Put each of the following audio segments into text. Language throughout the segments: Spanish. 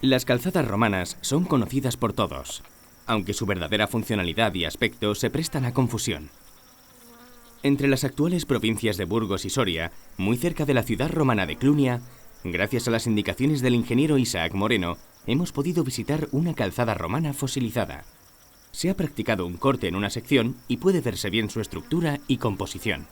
Las calzadas romanas son conocidas por todos, aunque su verdadera funcionalidad y aspecto se prestan a confusión. Entre las actuales provincias de Burgos y Soria, muy cerca de la ciudad romana de Clunia, gracias a las indicaciones del ingeniero Isaac Moreno, hemos podido visitar una calzada romana fosilizada. Se ha practicado un corte en una sección y puede verse bien su estructura y composición.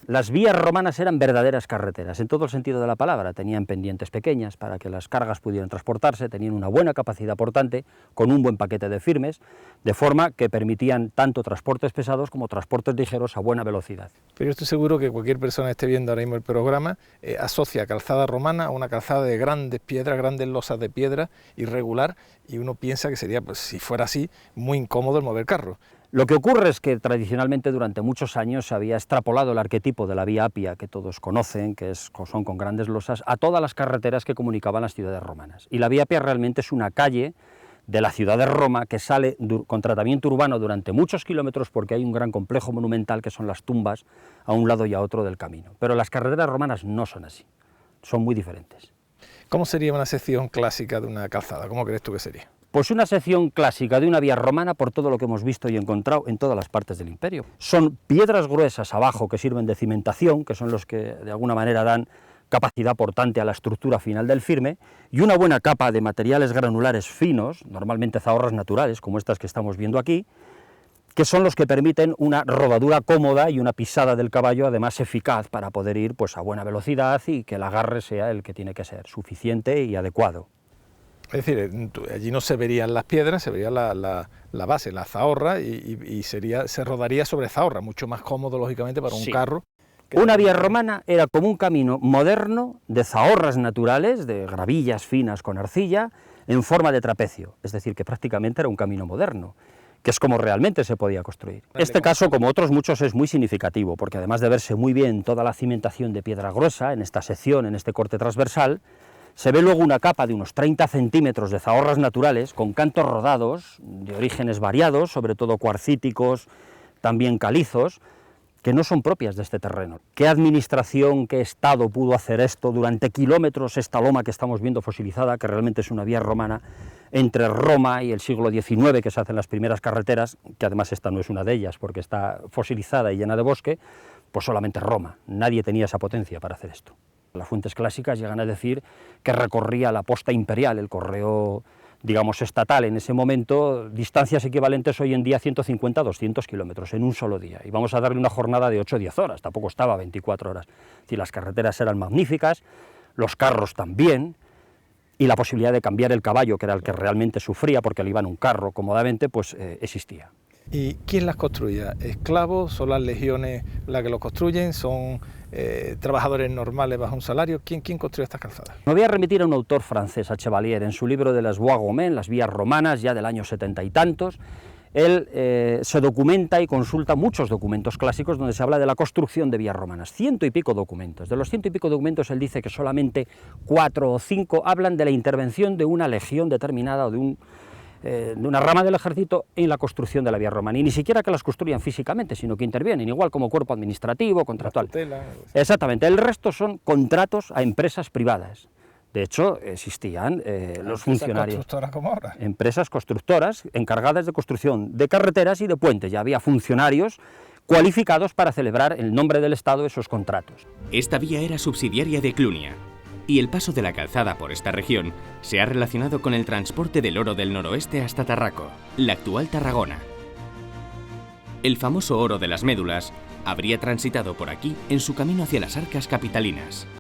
Las vías romanas eran verdaderas carreteras, en todo el sentido de la palabra. Tenían pendientes pequeñas para que las cargas pudieran transportarse, tenían una buena capacidad portante, con un buen paquete de firmes, de forma que permitían tanto transportes pesados como transportes ligeros a buena velocidad. Pero yo estoy seguro que cualquier persona que esté viendo ahora mismo el programa asocia calzada romana a una calzada de grandes piedras, grandes losas de piedra, irregular, y uno piensa que sería, pues, si fuera así, muy incómodo el mover carros. Lo que ocurre es que tradicionalmente durante muchos años se había extrapolado el arquetipo de la vía apia, que todos conocen, que son con grandes losas, a todas las carreteras que comunicaban las ciudades romanas. Y la vía apia realmente es una calle de la ciudad de Roma que sale con tratamiento urbano durante muchos kilómetros, porque hay un gran complejo monumental que son las tumbas a un lado y a otro del camino. Pero las carreteras romanas no son así, son muy diferentes. ¿Cómo sería una sección clásica de una calzada? ¿Cómo crees tú que sería? Pues una sección clásica de una vía romana, por todo lo que hemos visto y encontrado en todas las partes del imperio. Son piedras gruesas abajo que sirven de cimentación, que son los que de alguna manera dan capacidad portante a la estructura final del firme, y una buena capa de materiales granulares finos, normalmente zahorras naturales, como estas que estamos viendo aquí, que son los que permiten una rodadura cómoda y una pisada del caballo además eficaz para poder ir, pues, a buena velocidad y que el agarre sea el que tiene que ser, suficiente y adecuado. Es decir, allí no se verían las piedras, se vería la base, la zahorra, y se rodaría sobre zahorra, mucho más cómodo, lógicamente, para un carro. Una vía romana era como un camino moderno de zahorras naturales, de gravillas finas con arcilla, en forma de trapecio, es decir, que prácticamente era un camino moderno, que es como realmente se podía construir. Este caso, como otros muchos, es muy significativo, porque además de verse muy bien toda la cimentación de piedra gruesa, en esta sección, en este corte transversal, se ve luego una capa de unos 30 centímetros de zahorras naturales con cantos rodados, de orígenes variados, sobre todo cuarcíticos, también calizos, que no son propias de este terreno. ¿Qué administración, qué Estado pudo hacer esto durante kilómetros, esta loma que estamos viendo fosilizada, que realmente es una vía romana, entre Roma y el siglo XIX, que se hacen las primeras carreteras, que además esta no es una de ellas, porque está fosilizada y llena de bosque, pues solamente Roma, nadie tenía esa potencia para hacer esto. Las fuentes clásicas llegan a decir que recorría la posta imperial, el correo, digamos, estatal en ese momento, distancias equivalentes hoy en día a 150 a 200 kilómetros en un solo día. Y vamos a darle una jornada de 8 o 10 horas, tampoco estaba 24 horas. Es decir, las carreteras eran magníficas, los carros también, y la posibilidad de cambiar el caballo, que era el que realmente sufría porque le iba en un carro cómodamente, pues existía. ¿Y quién las construía? ¿Esclavos? ¿Son las legiones las que los construyen? ¿Son trabajadores normales bajo un salario? ¿Quién construye estas calzadas? Me voy a remitir a un autor francés, a Chevalier, en su libro de las Voies romaines, las vías romanas, ya del año 70 y tantos. Él se documenta y consulta muchos documentos clásicos donde se habla de la construcción de vías romanas, 100 y pico documentos. De los 100 y pico documentos él dice que solamente 4 o 5 hablan de la intervención de una legión determinada o de una rama del ejército en la construcción de la vía romana, y ni siquiera que las construyan físicamente, sino que intervienen, igual como cuerpo administrativo, contractual. Exactamente, el resto son contratos a empresas privadas. De hecho, existían los funcionarios. ¿Constructoras como ahora? Empresas constructoras encargadas de construcción de carreteras y de puentes. Ya había funcionarios cualificados para celebrar en nombre del Estado esos contratos. Esta vía era subsidiaria de Clunia, y el paso de la calzada por esta región se ha relacionado con el transporte del oro del noroeste hasta Tarraco, la actual Tarragona. El famoso oro de las médulas habría transitado por aquí en su camino hacia las arcas capitalinas.